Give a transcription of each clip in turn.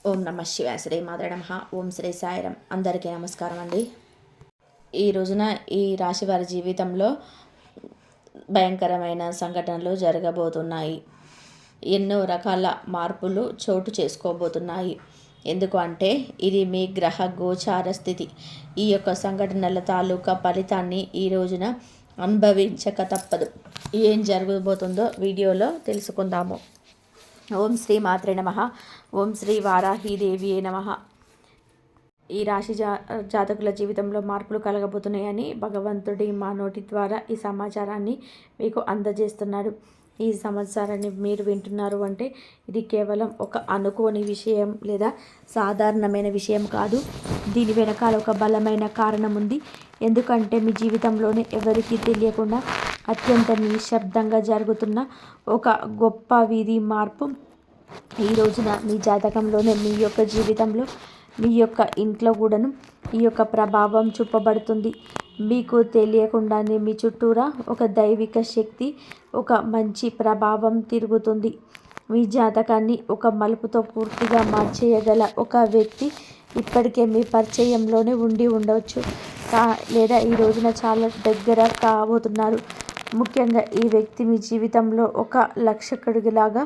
ఓం నమ శివాయ. శ్రీ మాత్రే నమః. ఓం శ్రీ సాయిరాం. అందరికీ నమస్కారం అండి. ఈ రోజున ఈ రాశి వారి జీవితంలో భయంకరమైన సంఘటనలు జరగబోతున్నాయి. ఎన్నో రకాల మార్పులు చోటు చేసుకోబోతున్నాయి. ఎందుకు అంటే ఇది మీ గ్రహ గోచార స్థితి. ఈ యొక్క సంఘటనల తాలూకా ఫలితాన్ని ఈ రోజున అనుభవించక తప్పదు. ఏం జరగబోతుందో వీడియోలో తెలుసుకుందాము. ఓం శ్రీ మాత్రే నమః. ఓం శ్రీ వారాహీదేవియే నమః. ఈ రాశి జాతకుల జీవితంలో మార్పులు కలగబోతున్నాయని భగవంతుడి మా నోటి ద్వారా ఈ సమాచారాన్ని మీకు అందజేస్తున్నాడు. ఈ సమాచారాన్ని మీరు వింటున్నారు అంటే ఇది కేవలం ఒక అనుకోని విషయం లేదా సాధారణమైన విషయం కాదు. దీని వెనకాల ఒక బలమైన కారణం ఉంది. ఎందుకంటే మీ జీవితంలోనే ఎవరికీ తెలియకుండా అత్యంత నిశ్శబ్దంగా జరుగుతున్న ఒక గొప్ప విధి మార్పు ఈ రోజున మీ జాతకంలోనే మీ యొక్క జీవితంలో మీ యొక్క ఇంట్లో కూడాను ఈ యొక్క ప్రభావం చూపబడుతుంది. మీకు తెలియకుండానే మీ చుట్టూరా ఒక దైవిక శక్తి, ఒక మంచి ప్రభావం తిరుగుతుంది. మీ జాతకాన్ని ఒక మలుపుతో పూర్తిగా మార్చేయగల ఒక వ్యక్తి ఇప్పటికే మీ పరిచయంలోనే ఉండి ఉండవచ్చు, లేదా ఈ రోజున చాలా దగ్గర కాబోతున్నారు. ముఖ్యంగా ఈ వ్యక్తి మీ జీవితంలో ఒక లక్షకుడిలాగా,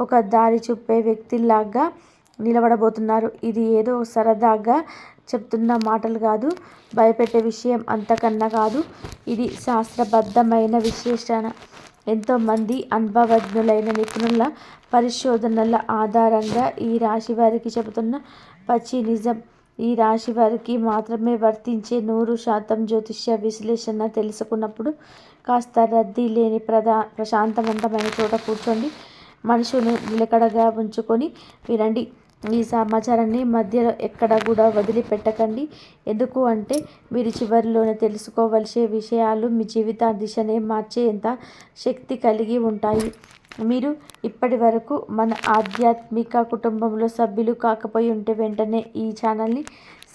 ఒక దారి చూపే వ్యక్తిలాగా నిలబడబోతున్నారు. ఇది ఏదో సరదాగా చెప్తున్న మాటలు కాదు, భయపెట్టే విషయం అంతకన్నా కాదు. ఇది శాస్త్రబద్ధమైన విశ్లేషణ. ఎంతోమంది అనుభవజ్ఞులైన నిపుణుల పరిశోధనల ఆధారంగా ఈ రాశి వారికి చెబుతున్న పచ్చి నిజం. ఈ రాశి వారికి మాత్రమే వర్తించే 100% జ్యోతిష్య విశ్లేషణ తెలుసుకున్నప్పుడు కాస్త రద్దీ లేని ప్రశాంతవంతమైన చోట కూర్చోండి. మనసును నిలకడగా ఉంచుకొని వినండి. ఈ సమాచారాన్ని మధ్యలో ఎక్కడ కూడా వదిలిపెట్టకండి. ఎందుకు అంటే మీరు చివరిలోనే తెలుసుకోవలసే విషయాలు మీ జీవిత దిశనే మార్చేంత శక్తి కలిగి ఉంటాయి. మీరు ఇప్పటి వరకు మన ఆధ్యాత్మిక కుటుంబంలో సభ్యులు కాకపోయి ఉంటే వెంటనే ఈ ఛానల్ని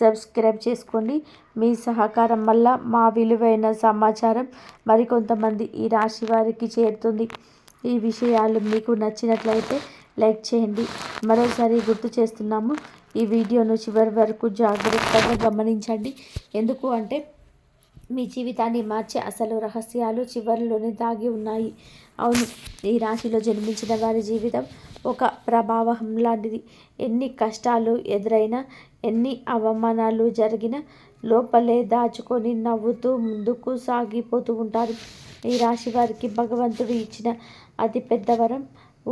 సబ్స్క్రైబ్ చేసుకోండి. మీ సహకారం వల్ల మా విలువైన సమాచారం మరికొంతమంది ఈ రాశి వారికి చేరుతుంది. ఈ విషయాలు మీకు నచ్చినట్లయితే లైక్ చేయండి. మరోసారి గుర్తు చేస్తున్నాము, ఈ వీడియోను చివరి వరకు జాగ్రత్తగా గమనించండి. ఎందుకు అంటే మీ జీవితాన్ని మార్చే అసలు రహస్యాలు చివరిలోనే దాగి ఉన్నాయి. అవును, ఈ రాశిలో జన్మించిన వారి జీవితం ఒక ప్రభావం లాంటిది. ఎన్ని కష్టాలు ఎదురైనా, ఎన్ని అవమానాలు జరిగినా లోపలే దాచుకొని నవ్వుతూ ముందుకు సాగిపోతూ ఉంటారు. ఈ రాశి వారికి భగవంతుడు ఇచ్చిన అతి పెద్ద వరం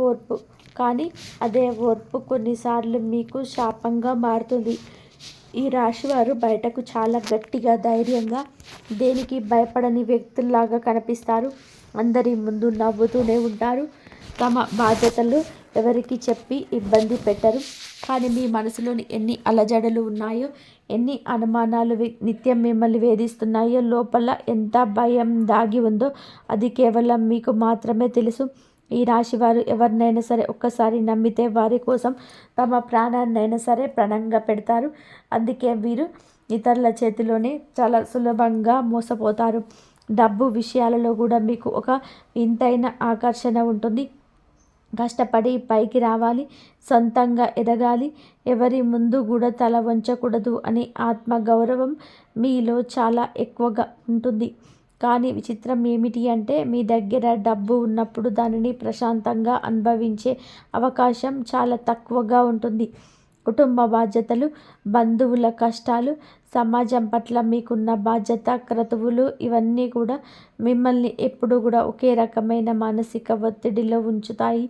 ఓర్పు. కానీ అదే ఓర్పు కొన్నిసార్లు మీకు శాపంగా మారుతుంది. ఈ రాశివారు బయటకు చాలా గట్టిగా, ధైర్యంగా, దేనికి భయపడని వ్యక్తుల్లాగా కనిపిస్తారు. అందరి ముందు నవ్వుతూనే ఉంటారు. తమ బాధ్యతలు ఎవరికి చెప్పి ఇబ్బంది పెట్టరు. కానీ మీ మనసులోని ఎన్ని అలజడులు ఉన్నాయో, ఎన్ని అనుమానాలు నిత్యం మిమ్మల్ని వేధిస్తున్నాయో, లోపల ఎంత భయం దాగి ఉందో అది కేవలం మీకు మాత్రమే తెలుసు. ఈ రాశివారు ఎవరినైనా సరే ఒక్కసారి నమ్మితే వారి కోసం తమ ప్రాణాన్నైనా సరే ప్రణంగా పెడతారు. అందుకే వీరు ఇతరుల చేతిలోనే చాలా సులభంగా మోసపోతారు. డబ్బు విషయాలలో కూడా మీకు ఒక వింతైన ఆకర్షణ ఉంటుంది. కష్టపడి పైకి రావాలి, సొంతంగా ఎదగాలి, ఎవరి ముందు కూడా తల వంచకూడదు అనే ఆత్మగౌరవం మీలో చాలా ఎక్కువగా ఉంటుంది. కానీ విచిత్రం ఏమిటి అంటే మీ దగ్గర డబ్బు ఉన్నప్పుడు దానిని ప్రశాంతంగా అనుభవించే అవకాశం చాలా తక్కువగా ఉంటుంది. కుటుంబ బాధ్యతలు, బంధువుల కష్టాలు, సమాజం పట్ల మీకున్న బాధ్యత, క్రతువులు ఇవన్నీ కూడా మిమ్మల్ని ఎప్పుడు కూడా ఒకే రకమైన మానసిక ఒత్తిడిలో ఉంచుతాయి.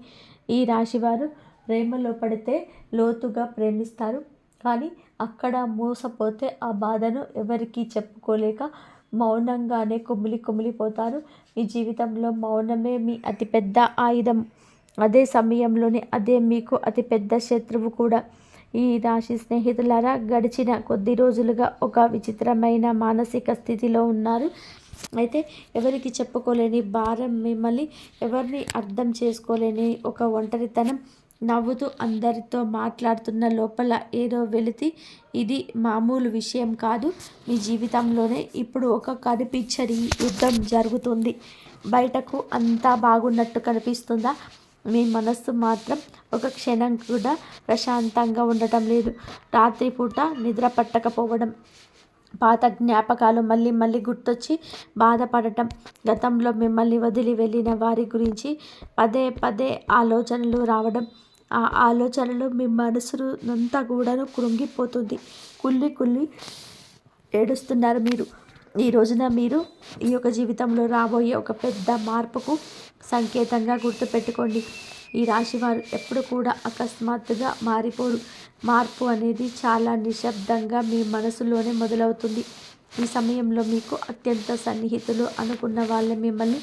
ఈ రాశివారు ప్రేమలో పడితే లోతుగా ప్రేమిస్తారు. కానీ అక్కడ మోసపోతే ఆ బాధను ఎవరికీ చెప్పుకోలేక మౌనంగానే కుమిలిపోతారు. మీ జీవితంలో మౌనమే మీ అతిపెద్ద ఆయుధం. అదే సమయంలోనే అదే మీకు అతిపెద్ద శత్రువు కూడా. ఈ రాశి స్నేహితులారా, గడిచిన కొద్ది రోజులుగా ఒక విచిత్రమైన మానసిక స్థితిలో ఉన్నారు. అయితే ఎవరికి చెప్పుకోలేని భారం, మిమ్మల్ని ఎవరిని అర్థం చేసుకోలేని ఒక ఒంటరితనం, నవ్వుతూ అందరితో మాట్లాడుతున్న లోపల ఏదో వెలితి. ఇది మామూలు విషయం కాదు. మీ జీవితంలోనే ఇప్పుడు ఒక కనిపించని యుద్ధం జరుగుతుంది. బయటకు అంతా బాగున్నట్టు కనిపిస్తుందా? మీ మనస్సు మాత్రం ఒక క్షణం కూడా ప్రశాంతంగా ఉండటం లేదు. రాత్రిపూట నిద్ర పట్టకపోవడం, పాత జ్ఞాపకాలు మళ్ళీ మళ్ళీ గుర్తొచ్చి బాధపడటం, గతంలో మిమ్మల్ని వదిలి వెళ్ళిన వారి గురించి పదే పదే ఆలోచనలు రావడం, ఆ ఆలోచనలు మీ మనసునంతా కూడాను కృంగిపోతుంది. కుళ్ళి కుళ్ళి ఏడుస్తున్నారు మీరు. ఈ రోజున మీరు ఈ యొక్క జీవితంలో రాబోయే ఒక పెద్ద మార్పుకు సంకేతంగా గుర్తుపెట్టుకోండి. ఈ రాశివారు ఎప్పుడు కూడా అకస్మాత్తుగా మారిపోరు. మార్పు అనేది చాలా నిశ్శబ్దంగా మీ మనసులోనే మొదలవుతుంది. ఈ సమయంలో మీకు అత్యంత సన్నిహితులు అనుకున్న వాళ్ళు మిమ్మల్ని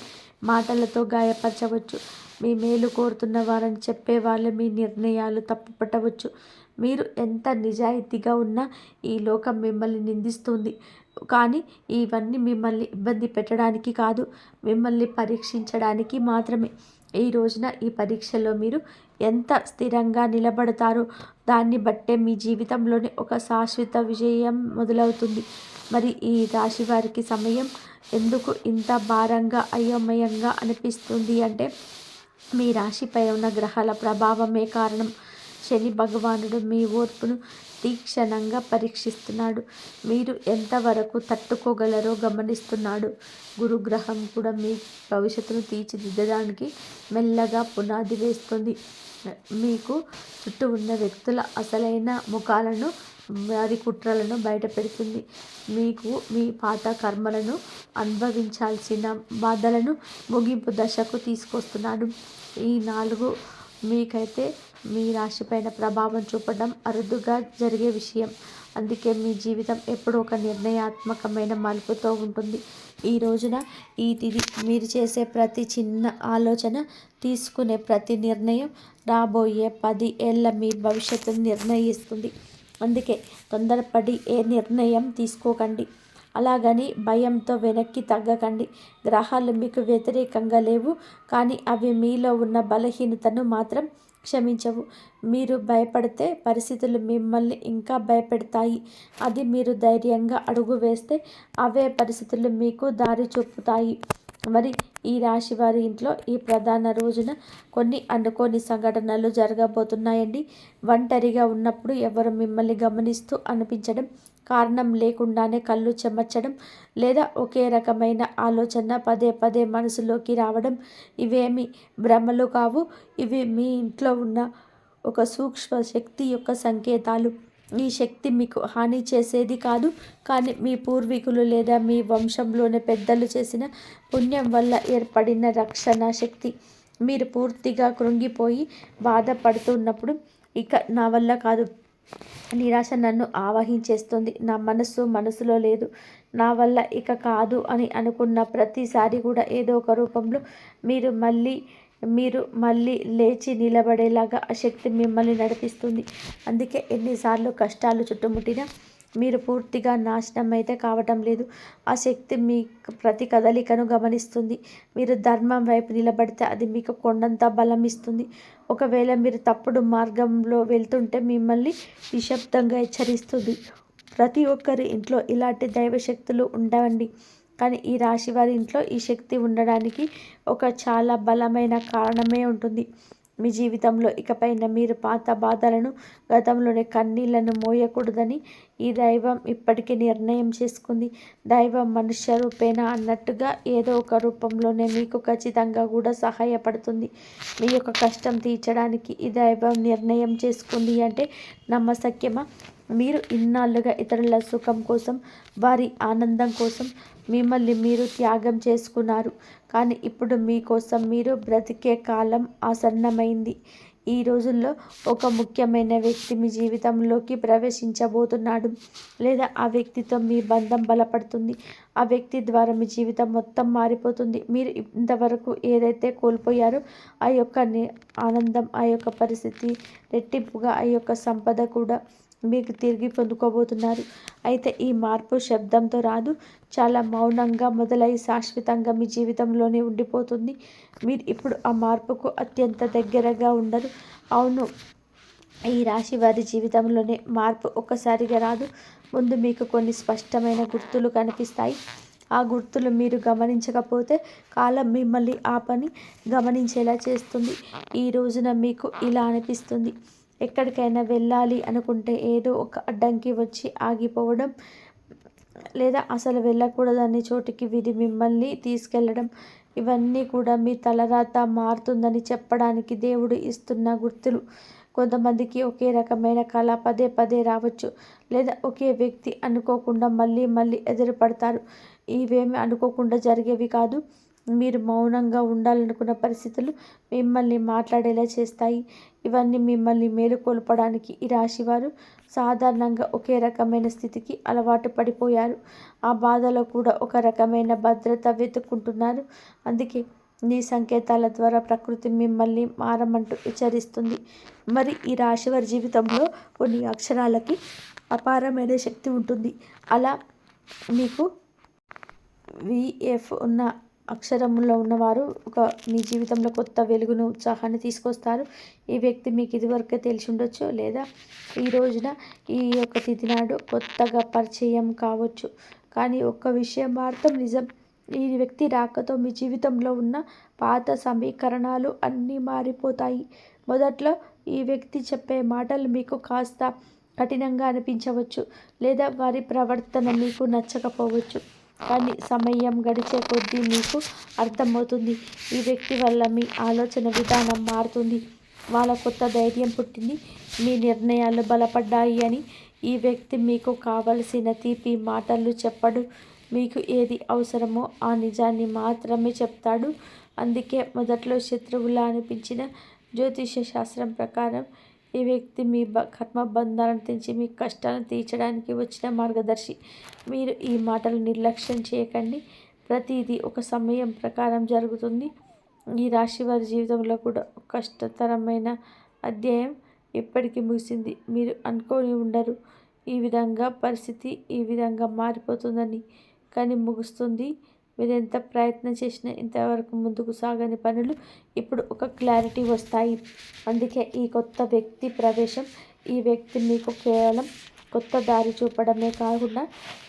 మాటలతో గాయపరచవచ్చు. మీ మేలు కోరుతున్న వారని చెప్పే వాళ్ళు మీ నిర్ణయాలు తప్పుపట్టవచ్చు. మీరు ఎంత నిజాయితీగా ఉన్నా ఈ లోకం మిమ్మల్ని నిందిస్తుంది. కానీ ఇవన్నీ మిమ్మల్ని ఇబ్బంది పెట్టడానికి కాదు, మిమ్మల్ని పరీక్షించడానికి మాత్రమే. ఈ రోజున ఈ పరీక్షలో మీరు ఎంత స్థిరంగా నిలబడతారో దాన్ని బట్టే మీ జీవితంలోని ఒక శాశ్వత విజయం మొదలవుతుంది. మరి ఈ రాశి వారికి సమయం ఎందుకు ఇంత భారంగా అయోమయంగా అనిపిస్తుంది అంటే మీ రాశిపై ఉన్న గ్రహాల ప్రభావమే కారణం. శని భగవానుడు మీ ఓర్పును తీక్షణంగా పరీక్షిస్తున్నాడు. మీరు ఎంతవరకు తట్టుకోగలరో గమనిస్తున్నాడు. గురుగ్రహం కూడా మీ భవిష్యత్తును తీర్చిదిద్దడానికి మెల్లగా పునాది వేస్తుంది. మీకు చుట్టూ ఉన్న వ్యక్తుల అసలైన ముఖాలను, వారి కుట్రలను బయటపెడుతుంది. మీకు మీ పాత కర్మలను, అనుభవించాల్సిన బాధలను ముగింపు దశకు తీసుకొస్తున్నాడు. ఈ 4 మీకైతే మీ రాశిపైన ప్రభావం చూపడం అరుదుగా జరిగే విషయం. అందుకే మీ జీవితం ఎప్పుడూ ఒక నిర్ణయాత్మకమైన మలుపుతో ఉంటుంది. ఈ రోజున ఈ తిథి మీరు చేసే ప్రతి చిన్న ఆలోచన, తీసుకునే ప్రతి నిర్ణయం రాబోయే 10 ఏళ్ళ మీ భవిష్యత్తును నిర్ణయిస్తుంది. అందుకే తొందరపడి ఏ నిర్ణయం తీసుకోకండి. అలాగని భయంతో వెనక్కి తగ్గకండి. గ్రహాలు మీకు వ్యతిరేకంగా లేవు, కానీ అవి మీలో ఉన్న బలహీనతను మాత్రం క్షమించవు. మీరు భయపడితే పరిస్థితులు మిమ్మల్ని ఇంకా భయపెడతాయి. అది మీరు ధైర్యంగా అడుగు వేస్తే అవే పరిస్థితులు మీకు దారి చూపుతాయి. మరి ఈ రాశి వారి ఇంట్లో ఈ ప్రధాన రోజున కొన్ని అనుకోని సంఘటనలు జరగబోతున్నాయండి. ఒంటరిగా ఉన్నప్పుడు ఎవరు మిమ్మల్ని గమనిస్తూ అనిపించడం, కారణం లేకుండానే కళ్ళు చెమర్చడం, లేదా ఒకే రకమైన ఆలోచన పదే పదే మనసులోకి రావడం, ఇవేమి భ్రమలు కావు. ఇవి మీ ఇంట్లో ఉన్న ఒక సూక్ష్మ శక్తి యొక్క సంకేతాలు. ఈ శక్తి మీకు హాని చేసేది కాదు, కానీ మీ పూర్వీకులు లేదా మీ వంశంలోని పెద్దలు చేసిన పుణ్యం వల్ల ఏర్పడిన రక్షణ శక్తి. మీరు పూర్తిగా కృంగిపోయి బాధపడుతున్నప్పుడు ఇక నా వల్ల కాదు, నిరాశ నన్ను ఆవహించేస్తుంది, నా మనసులో లేదు, నా వల్ల ఇక కాదు అని అనుకున్న ప్రతిసారి కూడా ఏదో ఒక రూపంలో మీరు మళ్ళీ లేచి నిలబడేలాగా ఆ శక్తి మిమ్మల్ని నడిపిస్తుంది. అందుకే ఎన్నిసార్లు కష్టాలు చుట్టుముట్టినా మీరు పూర్తిగా నాశనం అయితే కావటం లేదు. ఆ శక్తి మీ ప్రతి కదలికను గమనిస్తుంది. మీరు ధర్మం వైపు నిలబడితే అది మీకు కొండంత బలం ఇస్తుంది. ఒకవేళ మీరు తప్పుడు మార్గంలో వెళ్తుంటే మిమ్మల్ని నిశ్శబ్దంగా హెచ్చరిస్తుంది. ప్రతి ఒక్కరి ఇంట్లో ఇలాంటి దైవశక్తులు ఉండవండి, కానీ ఈ రాశి వారి ఇంట్లో ఈ శక్తి ఉండడానికి ఒక చాలా బలమైన కారణమే ఉంటుంది. మీ జీవితంలో ఇకపైన మీరు పాత బాధలను, గతంలోని కన్నీళ్లను మోయకూడదని ఈ దైవం ఇప్పటికీ నిర్ణయం చేసుకుంది. దైవం మనుష్య రూపేణ అన్నట్టుగా ఏదో ఒక రూపంలోనే మీకు ఖచ్చితంగా కూడా సహాయపడుతుంది. మీ యొక్క కష్టం తీర్చడానికి ఈ దైవం నిర్ణయం చేసుకుంది అంటే నమ్మశక్యమా? మీరు ఇన్నాళ్ళుగా ఇతరుల సుఖం కోసం, వారి ఆనందం కోసం మిమ్మల్ని మీరు త్యాగం చేసుకున్నారు. కానీ ఇప్పుడు మీకోసం మీరు బ్రతికే కాలం ఆసన్నమైంది. ఈ రోజుల్లో ఒక ముఖ్యమైన వ్యక్తి మీ జీవితంలోకి ప్రవేశించబోతున్నాడు, లేదా ఆ వ్యక్తితో మీ బంధం బలపడుతుంది. ఆ వ్యక్తి ద్వారా మీ జీవితం మొత్తం మారిపోతుంది. మీరు ఇంతవరకు ఏదైతే కోల్పోయారో ఆ యొక్క ఆనందం, ఆ యొక్క పరిస్థితి, రెట్టింపుగా ఆ యొక్క సంపద కూడా మీకు తిరిగి పొందుకోబోతున్నారు. అయితే ఈ మార్పు శబ్దంతో రాదు, చాలా మౌనంగా మొదలై శాశ్వతంగా మీ జీవితంలోనే ఉండిపోతుంది. మీరు ఇప్పుడు ఆ మార్పుకు అత్యంత దగ్గరగా ఉండరు. అవును, ఈ రాశి వారి జీవితంలోనే మార్పు ఒక్కసారిగా రాదు. ముందు మీకు కొన్ని స్పష్టమైన గుర్తులు కనిపిస్తాయి. ఆ గుర్తులు మీరు గమనించకపోతే కాలం మిమ్మల్ని ఆ పని గమనించేలా చేస్తుంది. ఈ రోజున మీకు ఇలా అనిపిస్తుంది, ఎక్కడికైనా వెళ్ళాలి అనుకుంటే ఏదో ఒక అడ్డంకి వచ్చి ఆగిపోవడం, లేదా అసలు వెళ్ళకూడదని చోటికి విధి మిమ్మల్ని తీసుకెళ్ళడం, ఇవన్నీ కూడా మీ తలరాత మారుతుందని చెప్పడానికి దేవుడు ఇస్తున్న గుర్తులు. కొంతమందికి ఒకే రకమైన కళ పదే పదే రావచ్చు, లేదా ఒకే వ్యక్తి అనుకోకుండా మళ్ళీ మళ్ళీ ఎదురుపడతారు. ఇవేమి అనుకోకుండా జరిగేవి కాదు. మీరు మౌనంగా ఉండాలనుకున్న పరిస్థితులు మిమ్మల్ని మాట్లాడేలా చేస్తాయి. ఇవన్నీ మిమ్మల్ని మేలుకొల్పడానికి. ఈ రాశివారు సాధారణంగా ఒకే రకమైన స్థితికి అలవాటు పడిపోయారు. ఆ బాధలో కూడా ఒక రకమైన భద్రత వెతుక్కుంటున్నారు. అందుకే నీ సంకేతాల ద్వారా ప్రకృతి మిమ్మల్ని మారమంటూ హెచ్చరిస్తుంది. మరి ఈ రాశివారి జీవితంలో కొన్ని అక్షరాలకి అపారమైన శక్తి ఉంటుంది. అలా మీకు విఎఫ్ ఉన్న అక్షరంలో ఉన్నవారు మీ జీవితంలో కొత్త వెలుగును, ఉత్సాహాన్ని తీసుకొస్తారు. ఈ వ్యక్తి మీకు ఇదివరకే తెలిసి ఉండొచ్చు, లేదా ఈ రోజున ఈ యొక్క తిథి నాడు కొత్తగా పరిచయం కావచ్చు. కానీ ఒక్క విషయం మాత్రం నిజం, ఈ వ్యక్తి రాకతో మీ జీవితంలో ఉన్న పాత సమీకరణాలు అన్నీ మారిపోతాయి. మొదట్లో ఈ వ్యక్తి చెప్పే మాటలు మీకు కాస్త కఠినంగా అనిపించవచ్చు, లేదా వారి ప్రవర్తన మీకు నచ్చకపోవచ్చు. కానీ సమయం గడిచే కొద్దీ మీకు అర్థమవుతుంది, ఈ వ్యక్తి వల్ల మీ ఆలోచన విధానం మారుతుంది, వాళ్ళ కొత్త ధైర్యం పుట్టింది, మీ నిర్ణయాలు బలపడ్డాయి అని. ఈ వ్యక్తి మీకు కావలసిన తీపి మాటలు చెప్పడు, మీకు ఏది అవసరమో ఆ నిజాన్ని మాత్రమే చెప్తాడు. అందుకే మొదట్లో శత్రువులా అనిపించిన జ్యోతిష శాస్త్రం ప్రకారం ఈ వ్యక్తి మీ కర్మబంధాలను తెంచి మీ కష్టాలను తీర్చడానికి వచ్చిన మార్గదర్శి. మీరు ఈ మాటలు నిర్లక్ష్యం చేయకండి. ప్రతిదీ ఒక సమయం ప్రకారం జరుగుతుంది. ఈ రాశి వారి జీవితంలో కూడా కష్టతరమైన అధ్యాయం ఇప్పటికీ ముగిసింది. మీరు అనుకోని ఉండరు ఈ విధంగా పరిస్థితి ఈ విధంగా మారిపోతుందని, కానీ ముగుస్తుంది. మీరు ఎంత ప్రయత్నం చేసినా ఇంతవరకు ముందుకు సాగని పనులు ఇప్పుడు ఒక క్లారిటీ వస్తాయి. అందుకే ఈ కొత్త వ్యక్తి ప్రవేశం. ఈ వ్యక్తి మీకు కేవలం కొత్త దారి చూపడమే కాకుండా,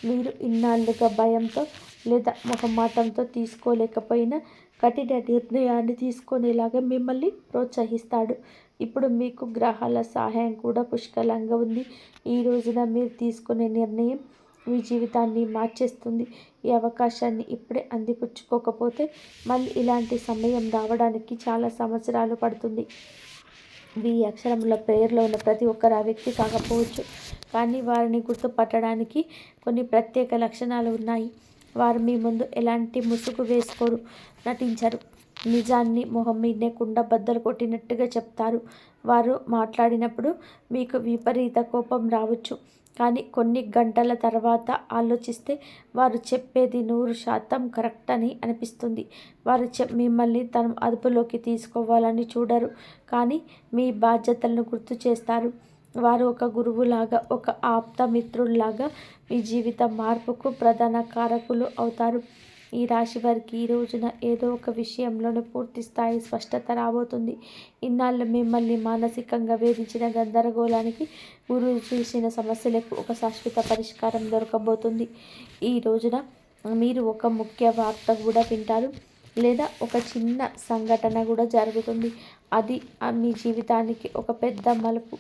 మీరు ఇన్నాళ్ళుగా భయంతో లేదా మొహమాటంతో తీసుకోలేకపోయిన కఠిన నిర్ణయాన్ని తీసుకునేలాగా మిమ్మల్ని ప్రోత్సహిస్తాడు. ఇప్పుడు మీకు గ్రహాల సహాయం కూడా పుష్కలంగా ఉంది. ఈ రోజున మీరు తీసుకునే నిర్ణయం మీ జీవితాన్ని మార్చేస్తుంది. ఈ అవకాశాన్ని ఇప్పుడే అందిపుచ్చుకోకపోతే మళ్ళీ ఇలాంటి సమయం రావడానికి చాలా సంవత్సరాలు పడుతుంది. వి అక్షరంలో పేరులో ఉన్న ప్రతి ఒక్కరు ఆ వ్యక్తి కాకపోవచ్చు, కానీ వారిని గుర్తుపట్టడానికి కొన్ని ప్రత్యేక లక్షణాలు ఉన్నాయి. వారు మీ ముందు ఎలాంటి ముసుగు వేసుకోరు, నటించరు. నిజాన్ని మొహం మీదనే కుండ బద్దలు కొట్టినట్టుగా చెప్తారు. వారు మాట్లాడినప్పుడు మీకు విపరీత కోపం రావచ్చు, కానీ కొన్ని గంటల తర్వాత ఆలోచిస్తే వారు చెప్పేది 100% కరెక్ట్ అని అనిపిస్తుంది. వారు మిమ్మల్ని తన అదుపులోకి తీసుకోవాలని చూడరు, కానీ మీ బాధ్యతలను గుర్తు చేస్తారు. వారు ఒక గురువులాగా, ఒక ఆప్త మిత్రుల్లాగా మీ జీవిత మార్పుకు ప్రధాన కారకులు అవుతారు. ఈ రాశి వారికి ఈ రోజున ఏదో ఒక విషయంలోనే పూర్తి స్థాయి స్పష్టత రాబోతుంది. ఇన్నాళ్ళు మిమ్మల్ని మానసికంగా వేధించిన గందరగోళానికి, గురువు చూసిన సమస్యలకు ఒక శాశ్వత పరిష్కారం దొరకబోతుంది. ఈ రోజున మీరు ఒక ముఖ్య వార్త కూడా వింటారు, లేదా ఒక చిన్న సంఘటన కూడా జరుగుతుంది. అది మీ జీవితానికి ఒక పెద్ద మలుపు.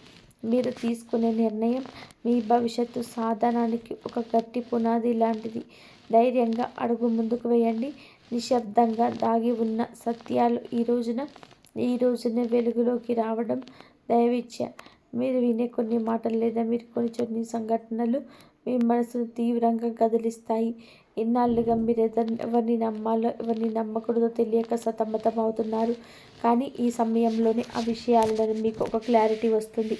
మీరు తీసుకునే నిర్ణయం మీ భవిష్యత్తు సాధనానికి ఒక గట్టి పునాది లాంటిది. ధైర్యంగా అడుగు ముందుకు వేయండి. నిశ్శబ్దంగా దాగి ఉన్న సత్యాలు ఈ రోజునే వెలుగులోకి రావడం దైవేచ్ఛ. మీరు వినే కొన్ని మాటలు లేదా మీరు కొన్ని సంఘటనలు మీ మనసును తీవ్రంగా కదిలిస్తాయి. ఇన్నాళ్ళుగా మీరు ఎవరిని నమ్మాలో ఎవరిని నమ్మకూడదో తెలియక సతమతం అవుతున్నారు, కానీ ఈ సమయంలోనే ఆ విషయాలలో మీకు ఒక క్లారిటీ వస్తుంది.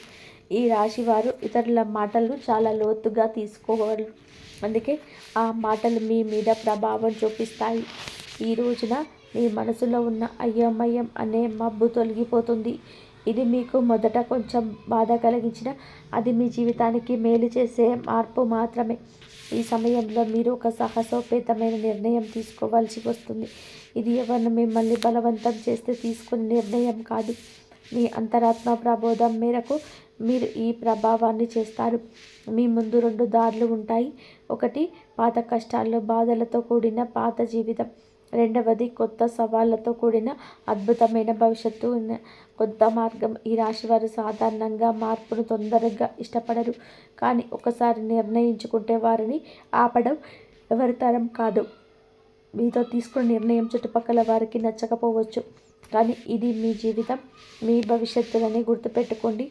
ఈ రాశి వారు ఇతరుల మాటలను చాలా లోతుగా తీసుకోగలరు, అందుకే ఆ మాటలు మీ మీద ప్రభావం చూపిస్తాయి. ఈ రోజున మీ మనసులో ఉన్న అయోమయం అనే మబ్బు తొలగిపోతుంది. ఇది మీకు మొదట కొంచెం బాధ కలిగించిన, అది మీ జీవితానికి మేలు చేసే మార్పు మాత్రమే. ఈ సమయంలో మీరు ఒక సాహసోపేతమైన నిర్ణయం తీసుకోవాల్సి వస్తుంది. ఇది ఎవరిని మిమ్మల్ని బలవంతం చేస్తే తీసుకునే నిర్ణయం కాదు. మీ అంతరాత్మ ప్రబోధం మేరకు మీరు ఈ ప్రభావాన్ని చేస్తారు. మీ ముందు 2 దారులు ఉంటాయి. ఒకటి పాత కష్టాల్లో బాధలతో కూడిన పాత జీవితం. రెండవది కొత్త సవాళ్లతో కూడిన అద్భుతమైన భవిష్యత్తు కొత్త మార్గం. ఈ రాశివారు సాధారణంగా మార్పును తొందరగా ఇష్టపడరు. కానీ ఒకసారి నిర్ణయించుకుంటే వారిని ఆపడం ఎవరి తరం కాదు. మీతో తీసుకున్న నిర్ణయం చుట్టుపక్కల వారికి నచ్చకపోవచ్చు, కానీ ఇది మీ జీవితం, మీ భవిష్యత్తులని గుర్తుపెట్టుకోండి.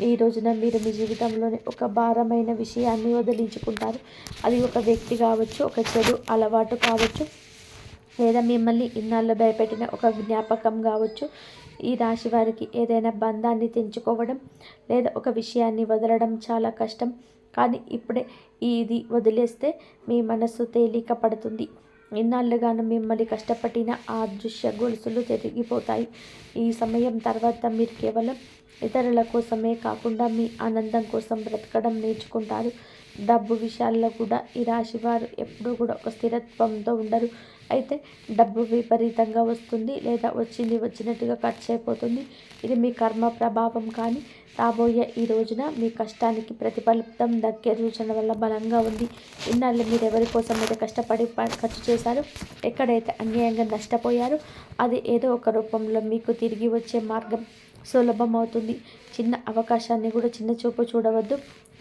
ఈ రోజున మీరు మీ జీవితంలోని ఒక భారమైన విషయాన్ని వదిలించుకుంటారు. అది ఒక వ్యక్తి కావచ్చు, ఒక చెడు అలవాటు కావచ్చు, లేదా మిమ్మల్ని ఇన్నాళ్ళు భయపెట్టిన ఒక జ్ఞాపకం కావచ్చు. ఈ రాశి వారికి ఏదైనా బంధాన్ని తెంచుకోవడం లేదా ఒక విషయాన్ని వదలడం చాలా కష్టం. కానీ ఇప్పుడే ఇది వదిలేస్తే మీ మనసు తేలిక పడుతుంది. ఇన్నాళ్ళుగాను మిమ్మల్ని కష్టపడిన ఆ దృశ్య గొలుసులు తిరిగిపోతాయి. ఈ సమయం తర్వాత మీరు కేవలం ఇతరుల కోసమే కాకుండా మీ ఆనందం కోసం బ్రతకడం నేర్చుకుంటారు. డబ్బు విషయాల్లో కూడా ఈ రాశి వారు ఎప్పుడూ కూడా ఒక స్థిరత్వంతో ఉండరు. అయితే డబ్బు విపరీతంగా వస్తుంది లేదా వచ్చినట్టుగా ఖర్చు అయిపోతుంది. ఇది మీ కర్మ ప్రభావం. కానీ రాబోయే ఈ రోజున మీ కష్టానికి ప్రతిఫలితం దక్కే సూచన వల్ల బలంగా ఉంది. ఇన్నాళ్ళు మీరు ఎవరి కోసం అయితే కష్టపడి ఖర్చు చేశారో, ఎక్కడైతే అన్యాయంగా నష్టపోయారో, అది ఏదో ఒక రూపంలో మీకు తిరిగి వచ్చే మార్గం సులభమవుతుంది. చిన్న అవకాశాన్ని కూడా చిన్న చూపు చూడవద్దు.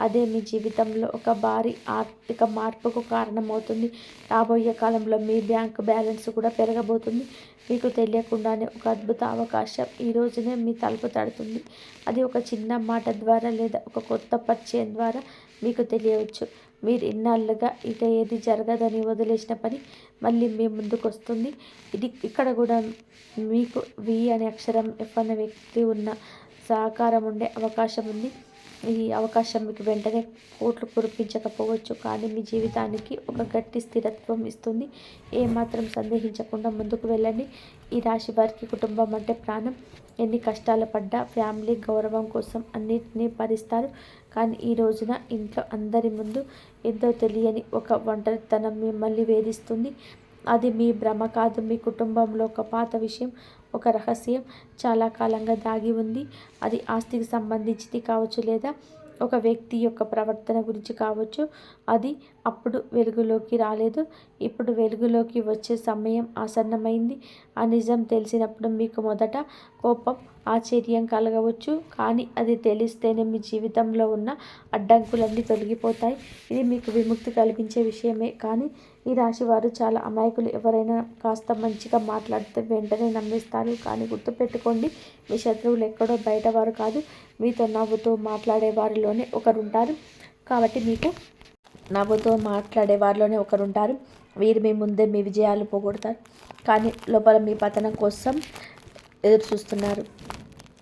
అదే మీ జీవితంలో ఒక భారీ ఆర్థిక మార్పుకు కారణమవుతుంది. రాబోయే కాలంలో మీ బ్యాంకు బ్యాలెన్స్ కూడా పెరగబోతుంది. మీకు తెలియకుండానే ఒక అద్భుత అవకాశం ఈ రోజునే మీ తలుపు తడుతుంది. అది ఒక చిన్న మాట ద్వారా లేదా ఒక కొత్త పరిచయం ద్వారా మీకు తెలియవచ్చు. మీరు ఇన్నాళ్ళుగా ఇక ఏది జరగదని వదిలేసిన పని మళ్ళీ మీ ముందుకు వస్తుంది. ఇక్కడ కూడా మీకు వి అనే అక్షరం, ఎఫ్ అనే వ్యక్తి ఉన్న సహకారం ఉండే అవకాశం ఉంది. ఈ అవకాశం మీకు వెంటనే కోట్లు కురిపించకపోవచ్చు, కానీ మీ జీవితానికి ఒక గట్టి స్థిరత్వం ఇస్తుంది. ఏమాత్రం సందేహించకుండా ముందుకు వెళ్ళండి. ఈ రాశి వారికి కుటుంబం అంటే ప్రాణం. ఎన్ని కష్టాలు పడ్డా ఫ్యామిలీ గౌరవం కోసం అన్నిటినీ భరిస్తారు. కానీ ఈ రోజున ఇంట్లో అందరి ముందు ఎంతో తెలియని ఒక ఒంటరితనం మిమ్మల్ని వేధిస్తుంది. అది మీ భ్రమ కాదు. మీ కుటుంబంలో ఒక పాత విషయం, ఒక రహస్యం చాలా కాలంగా దాగి ఉంది. అది ఆస్తికి సంబంధించింది కావచ్చు, లేదా ఒక వ్యక్తి యొక్క ప్రవర్తన గురించి కావచ్చు. అది అప్పుడు వెలుగులోకి రాలేదు. ఇప్పుడు వెలుగులోకి వచ్చే సమయం ఆసన్నమైంది. ఆ నిజం తెలిసినప్పుడు మీకు మొదట కోపం, ఆశ్చర్యం కలగవచ్చు. కానీ అది తెలిస్తేనే మీ జీవితంలో ఉన్న అడ్డంకులన్నీ తొలగిపోతాయి. ఇది మీకు విముక్తి కల్పించే విషయమే. కానీ ఈ రాశి వారు చాలా అమాయకులు. ఎవరైనా కాస్త మంచిగా మాట్లాడితే వెంటనే నమ్మేస్తారు. కానీ గుర్తుపెట్టుకోండి, మీ శత్రువులు ఎక్కడో బయటవారు కాదు, మీతో నవ్వుతూ మాట్లాడే వారిలోనే ఒకరుంటారు. కాబట్టి మీకు నవ్వుతూ మాట్లాడే వారిలోనే ఒకరుంటారు. వీరు మీ ముందే మీ విజయాలు పోగొడతారు, కానీ లోపల మీ పతనం కోసం ఎదురు చూస్తున్నారు.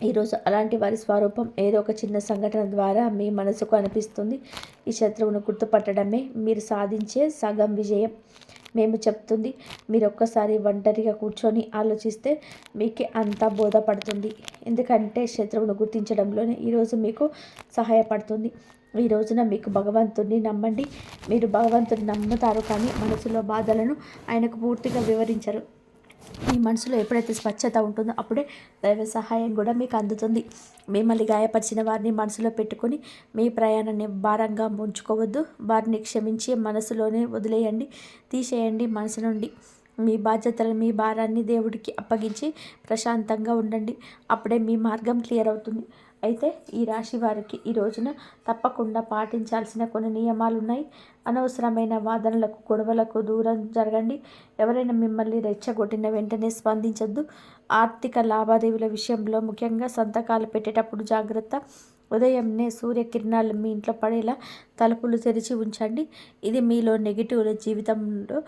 ఈరోజు అలాంటి వారి స్వరూపం ఏదో ఒక చిన్న సంఘటన ద్వారా మీ మనసుకు అనిపిస్తుంది. ఈ శత్రువును గుర్తుపట్టడమే మీరు సాధించే సగం విజయం. మేము చెప్తుంది మీరు ఒక్కసారి ఒంటరిగా కూర్చొని ఆలోచిస్తే మీకే అంతా బోధపడుతుంది. ఎందుకంటే శత్రువును గుర్తించడంలోనే ఈరోజు మీకు సహాయపడుతుంది. ఈ రోజున మీకు భగవంతుడిని నమ్మండి. మీరు భగవంతుడిని నమ్ముతారు, కానీ మనసులో బాధలను ఆయనకు పూర్తిగా వివరించరు. మీ మనసులో ఎప్పుడైతే స్వచ్ఛత ఉంటుందో అప్పుడే దైవ సహాయం కూడా మీకు అందుతుంది. మిమ్మల్ని గాయపరిచిన వారిని మనసులో పెట్టుకొని మీ ప్రయాణాన్ని భారంగా ఉంచుకోవద్దు. వారిని క్షమించి మనసులోనే వదిలేయండి, తీసేయండి మనసు నుండి. మీ బాధ్యతలను, మీ భారాన్ని దేవుడికి అప్పగించి ప్రశాంతంగా ఉండండి. అప్పుడే మీ మార్గం క్లియర్ అవుతుంది. అయితే ఈ రాశి వారికి ఈ రోజున తప్పకుండా పాటించాల్సిన కొన్ని నియమాలు ఉన్నాయి. అనవసరమైన వాదనలకు, గొడవలకు దూరం జరగండి. ఎవరైనా మిమ్మల్ని రెచ్చగొట్టిన వెంటనే స్పందించొద్దు. ఆర్థిక లావాదేవీల విషయంలో ముఖ్యంగా సంతకాలు పెట్టేటప్పుడు జాగ్రత్త. ఉదయంనే సూర్యకిరణాలు మీ ఇంట్లో పడేలా తలుపులు తెరిచి ఉంచండి. ఇది మీలో జీవితంలో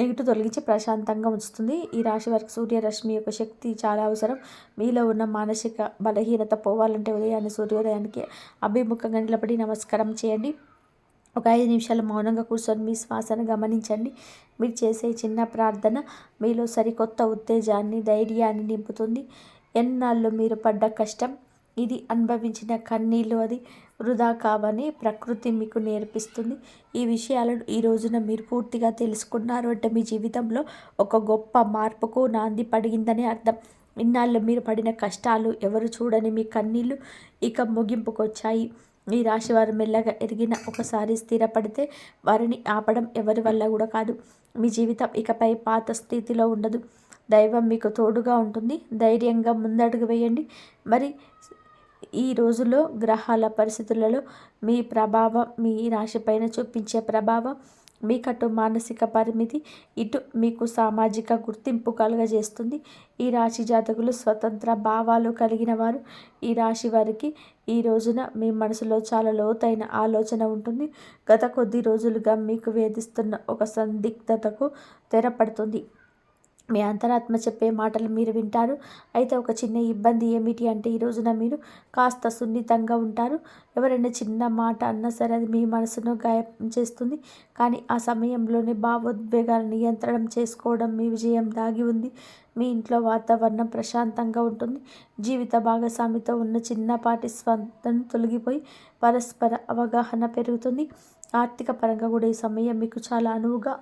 నెగిటివ్ తొలగించి ప్రశాంతంగా ఉంచుతుంది. ఈ రాశి వారికి సూర్యరశ్మి యొక్క శక్తి చాలా అవసరం. మీలో ఉన్న మానసిక బలహీనత పోవాలంటే ఉదయాన్నే సూర్యోదయానికి అభిముఖంగా నిలబడి నమస్కారం చేయండి. ఒక 5 నిమిషాలు మౌనంగా కూర్చొని మీ శ్వాసను గమనించండి. మీరు చేసే చిన్న ప్రార్థన మీలో సరికొత్త ఉత్తేజాన్ని, ధైర్యాన్ని నింపుతుంది. ఎన్నాళ్ళు మీరు పడ్డ కష్టం, ఇది అనుభవించిన కన్నీళ్ళు అది వృధా కావని ప్రకృతి మీకు నేర్పిస్తుంది. ఈ విషయాలను ఈ రోజున మీరు పూర్తిగా తెలుసుకున్నారు అంటే మీ జీవితంలో ఒక గొప్ప మార్పుకు నాంది పడిగిందని అర్థం. ఇన్నాళ్ళు మీరు పడిన కష్టాలు, ఎవరు చూడని మీ కన్నీళ్ళు ఇక ముగింపుకొచ్చాయి. ఈ రాశి వారు మెల్లగా ఎరిగిన ఒకసారి స్థిరపడితే వారిని ఆపడం ఎవరి వల్ల కూడా కాదు. మీ జీవితం ఇకపై పాత స్థితిలో ఉండదు. దైవం మీకు తోడుగా ఉంటుంది. ధైర్యంగా ముందడుగు వేయండి. మరి ఈ రోజుల్లో గ్రహాల పరిస్థితులలో మీ ప్రభావం, మీ రాశిపైన చూపించే ప్రభావం మీకటు మానసిక పరిమితి, ఇటు మీకు సామాజిక గుర్తింపు కలుగజేస్తుంది. ఈ రాశి జాతకులు స్వతంత్ర భావాలు కలిగిన వారు. ఈ రాశి వారికి ఈ రోజున మీ మనసులో చాలా లోతైన ఆలోచన ఉంటుంది. గత కొద్ది రోజులుగా మీకు వేధిస్తున్న ఒక సందిగ్ధతకు తెరపడుతుంది. మీ అంతరాత్మ చెప్పే మాటలు మీరు వింటారు. అయితే ఒక చిన్న ఇబ్బంది ఏమిటి అంటే ఈ రోజున మీరు కాస్త సున్నితంగా ఉంటారు. ఎవరైనా చిన్న మాట అన్నా సరే అది మీ మనసును గాయం చేస్తుంది. కానీ ఆ సమయంలోనే భావోద్వేగాలు నియంత్రణ చేసుకోవడం మీ విజయం దాగి ఉంది. మీ ఇంట్లో వాతావరణం ప్రశాంతంగా ఉంటుంది. జీవిత భాగస్వామితో ఉన్న చిన్నపాటి స్పందన తొలగిపోయి పరస్పర అవగాహన పెరుగుతుంది. ఆర్థిక పరంగా కూడా ఈ సమయం మీకు చాలా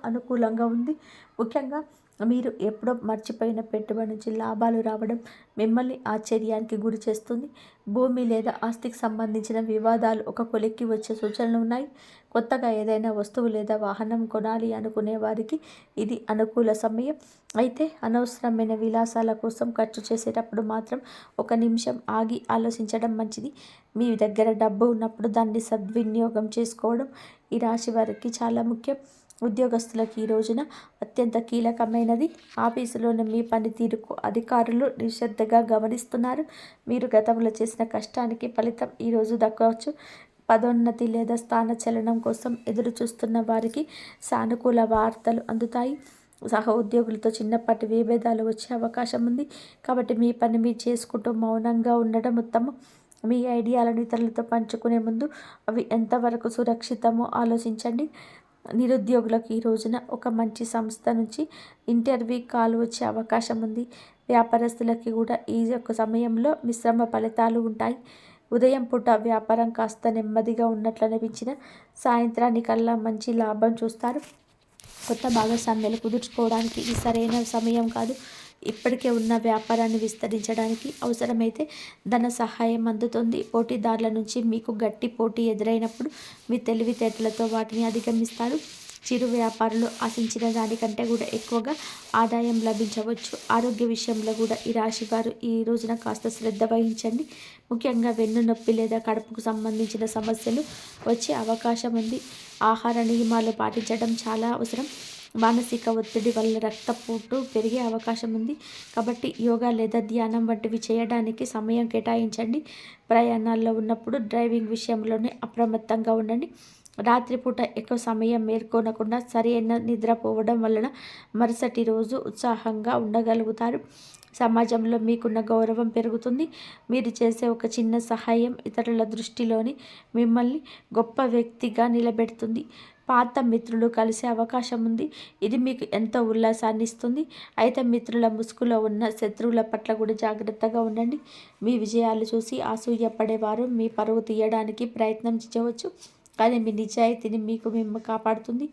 అనుకూలంగా ఉంది. ముఖ్యంగా మీరు ఎప్పుడో మర్చిపోయిన పెట్టుబడి నుంచి లాభాలు రావడం మిమ్మల్ని ఆశ్చర్యానికి గురి చేస్తుంది. భూమి లేదా ఆస్తికి సంబంధించిన వివాదాలు ఒక కొలిక్కి వచ్చే సూచనలు ఉన్నాయి. కొత్తగా ఏదైనా వస్తువు లేదా వాహనం కొనాలి అనుకునే వారికి ఇది అనుకూల సమయం. అయితే అనవసరమైన విలాసాల కోసం ఖర్చు చేసేటప్పుడు మాత్రం ఒక నిమిషం ఆగి ఆలోచించడం మంచిది. మీ దగ్గర డబ్బు ఉన్నప్పుడు దాన్ని సద్వినియోగం చేసుకోవడం ఈ రాశి వారికి చాలా ముఖ్యం. ఉద్యోగస్తులకు ఈ రోజున అత్యంత కీలకమైనది. ఆఫీసులోని మీ పనితీరుకు అధికారులు నిశ్రద్ధగా గమనిస్తున్నారు. మీరు గతంలో చేసిన కష్టానికి ఫలితం ఈరోజు దక్కవచ్చు. పదోన్నతి లేదా స్థానచలనం కోసం ఎదురు చూస్తున్న వారికి సానుకూల వార్తలు అందుతాయి. సహ ఉద్యోగులతో చిన్నపాటి విభేదాలు వచ్చే అవకాశం ఉంది. కాబట్టి మీ పని మీరు చేసుకుంటూ మౌనంగా ఉండడం ఉత్తమం. మీ ఐడియాలను ఇతరులతో పంచుకునే ముందు అవి ఎంతవరకు సురక్షితమో ఆలోచించండి. నిరుద్యోగులకు ఈ రోజున ఒక మంచి సంస్థ నుంచి ఇంటర్వ్యూ కాల్ వచ్చే అవకాశం ఉంది. వ్యాపారస్తులకి కూడా ఈ యొక్క సమయంలో మిశ్రమ ఫలితాలు ఉంటాయి. ఉదయం పూట వ్యాపారం కాస్త నెమ్మదిగా ఉన్నట్లు అనిపించిన సాయంత్రానికల్లా మంచి లాభం చూస్తారు. కొత్త భాగస్వామ్యాలు కుదుర్చుకోవడానికి ఇది సరైన సమయం కాదు. ఇప్పటికే ఉన్న వ్యాపారాన్ని విస్తరించడానికి అవసరమైతే ధన సహాయం అందుతుంది. పోటీదారుల నుంచి మీకు గట్టి పోటీ ఎదురైనప్పుడు మీ తెలివితేటలతో వాటిని అధిగమిస్తారు. చిరు వ్యాపారులు ఆశించిన దానికంటే కూడా ఎక్కువగా ఆదాయం లభించవచ్చు. ఆరోగ్య విషయంలో కూడా ఈ రాశి వారు ఈ రోజున కాస్త శ్రద్ధ వహించండి. ముఖ్యంగా వెన్ను నొప్పి లేదా కడుపుకు సంబంధించిన సమస్యలు వచ్చే అవకాశం ఉంది. ఆహార నియమాలు పాటించడం చాలా అవసరం. మానసిక ఒత్తిడి వల్ల రక్తపోటు పెరిగే అవకాశం ఉంది. కాబట్టి యోగా లేదా ధ్యానం వంటివి చేయడానికి సమయం కేటాయించండి. ప్రయాణాల్లో ఉన్నప్పుడు డ్రైవింగ్ విషయంలోనే అప్రమత్తంగా ఉండండి. రాత్రిపూట ఎక్కువ సమయం మేల్కొనకుండా సరైన నిద్రపోవడం వలన మరుసటి రోజు ఉత్సాహంగా ఉండగలుగుతారు. సమాజంలో మీకున్న గౌరవం పెరుగుతుంది. మీరు చేసే ఒక చిన్న సహాయం ఇతరుల దృష్టిలోని మిమ్మల్ని గొప్ప వ్యక్తిగా నిలబెడుతుంది. పాత మిత్రులు కలిసే అవకాశం ఉంది. ఇది మీకు ఎంతో ఉల్లాసాన్ని ఇస్తుంది. అయితే మిత్రుల ముసుగులో ఉన్న శత్రువుల పట్ల కూడా జాగ్రత్తగా ఉండండి. మీ విజయాలు చూసి అసూయపడేవారు మీ పరువు తీయడానికి ప్రయత్నం చేయవచ్చు. కానీ మీ నిజాయితీని మేము కాపాడుతుంది.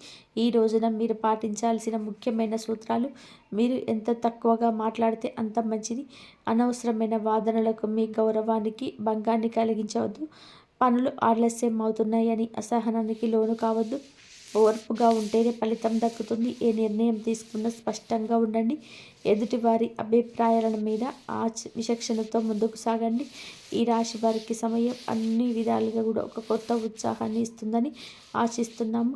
ఈ రోజున మీరు పాటించాల్సిన ముఖ్యమైన సూత్రాలు: మీరు ఎంత తక్కువగా మాట్లాడితే అంత మంచిది. అనవసరమైన వాదనలకు మీ గౌరవానికి భంగాన్ని కలిగించవద్దు. పనులు ఆలస్యం అవుతున్నాయని అసహనానికి లోను కావద్దు. ఓర్పుగా ఉంటేనే ఫలితం దక్కుతుంది. ఏ నిర్ణయం తీసుకున్నా స్పష్టంగా ఉండండి. ఎదుటివారి అభిప్రాయాల మీద విచక్షణతో ముందుకు సాగండి. ఈ రాశి వారికి సమయం అన్ని విధాలుగా కూడా ఒక కొత్త ఉత్సాహాన్ని ఇస్తుందని ఆశిస్తున్నాము.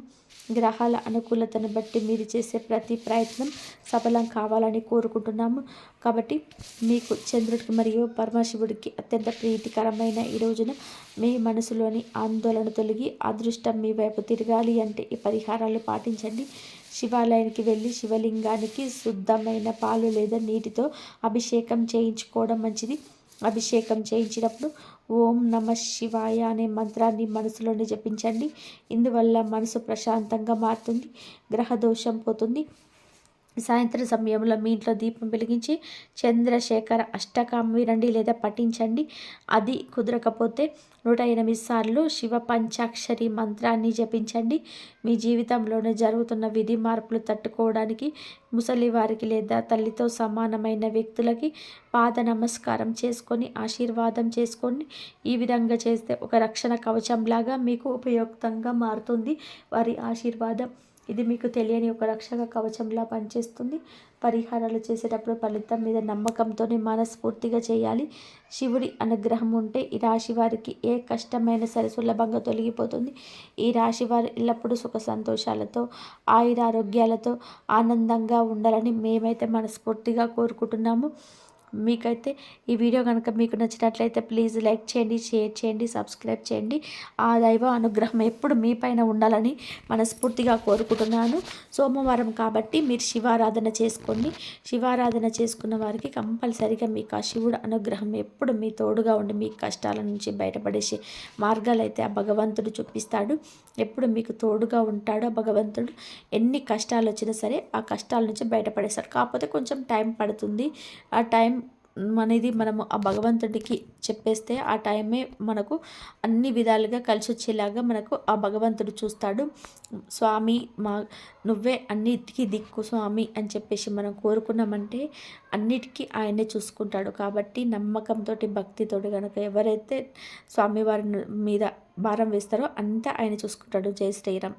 గ్రహాల అనుకూలతను బట్టి మీరు చేసే ప్రతి ప్రయత్నం సఫలం కావాలని కోరుకుంటున్నాము. కాబట్టి మీకు చంద్రుడికి మరియు పరమశివుడికి అత్యంత ప్రీతికరమైన ఈ రోజున మీ మనసులోని ఆందోళన తొలగి అదృష్టం మీ వైపు తిరగాలి అంటే ఈ పరిహారాలు పాటించండి. శివాలయానికి వెళ్ళి శివలింగానికి శుద్ధమైన పాలు లేదా నీటితో అభిషేకం చేయించుకోవడం మంచిది. అభిషేకం చేయించినప్పుడు ఓం నమ శివాయ అనే మంత్రాన్ని మనసులోనే జపించండి. ఇందువల్ల మనసు ప్రశాంతంగా మారుతుంది. గ్రహ దోషం పోతుంది. సాయంత్రం సమయంలో మీ ఇంట్లో దీపం వెలిగించి చంద్రశేఖర అష్టకం వినండి లేదా పఠించండి. అది కుదరకపోతే 108 సార్లు శివ పంచాక్షరి మంత్రాన్ని జపించండి. మీ జీవితంలోనే జరుగుతున్న విధి మార్పులు తట్టుకోవడానికి ముసలి వారికి లేదా తల్లితో సమానమైన వ్యక్తులకి పాద నమస్కారం చేసుకొని ఆశీర్వాదం చేసుకోండి. ఈ విధంగా చేస్తే ఒక రక్షణ కవచంలాగా మీకు ఉపయుక్తంగా మారుతుంది వారి ఆశీర్వాదం. ఇది మీకు తెలియని ఒక రక్షక కవచంలా పనిచేస్తుంది. పరిహారాలు చేసేటప్పుడు ఫలితం మీద నమ్మకంతోనే మనస్ఫూర్తిగా చేయాలి. శివుడి అనుగ్రహం ఉంటే ఈ రాశి వారికి ఏ కష్టమైనా సరే సులభంగా తొలగిపోతుంది. ఈ రాశి వారు ఎల్లప్పుడూ సుఖ సంతోషాలతో ఆయురారోగ్యాలతో ఆనందంగా ఉండాలని మేమైతే మనస్ఫూర్తిగా కోరుకుంటున్నాము. మీకైతే ఈ వీడియో కనుక మీకు నచ్చినట్లయితే ప్లీజ్ లైక్ చేయండి, షేర్ చేయండి, సబ్స్క్రైబ్ చేయండి. ఆ దైవ అనుగ్రహం ఎప్పుడు మీ పైన ఉండాలని మనస్ఫూర్తిగా కోరుకుంటున్నాను. సోమవారం కాబట్టి మీరు శివారాధన చేసుకోండి. శివారాధన చేసుకున్న వారికి కంపల్సరిగా మీకు ఆ శివుడు అనుగ్రహం ఎప్పుడు మీ తోడుగా ఉండి మీ కష్టాల నుంచి బయటపడేసే మార్గాలు అయితే ఆ భగవంతుడు చూపిస్తాడు. ఎప్పుడు మీకు తోడుగా ఉంటాడో భగవంతుడు. ఎన్ని కష్టాలు వచ్చినా సరే ఆ కష్టాల నుంచి బయటపడేస్తాడు. కాకపోతే కొంచెం టైం పడుతుంది. ఆ టైం అనేది మనము ఆ భగవంతుడికి చెప్పేస్తే ఆ టైమే మనకు అన్ని విధాలుగా కలిసి వచ్చేలాగా మనకు ఆ భగవంతుడు చూస్తాడు. స్వామి నువ్వే అన్నిటికీ దిక్కు స్వామి అని చెప్పేసి మనం కోరుకున్నామంటే అన్నిటికీ ఆయనే చూసుకుంటాడు. కాబట్టి నమ్మకంతో భక్తితో కనుక ఎవరైతే స్వామివారి మీద భారం వేస్తారో అంతా ఆయన చూసుకుంటాడు. జై శ్రీరామ్.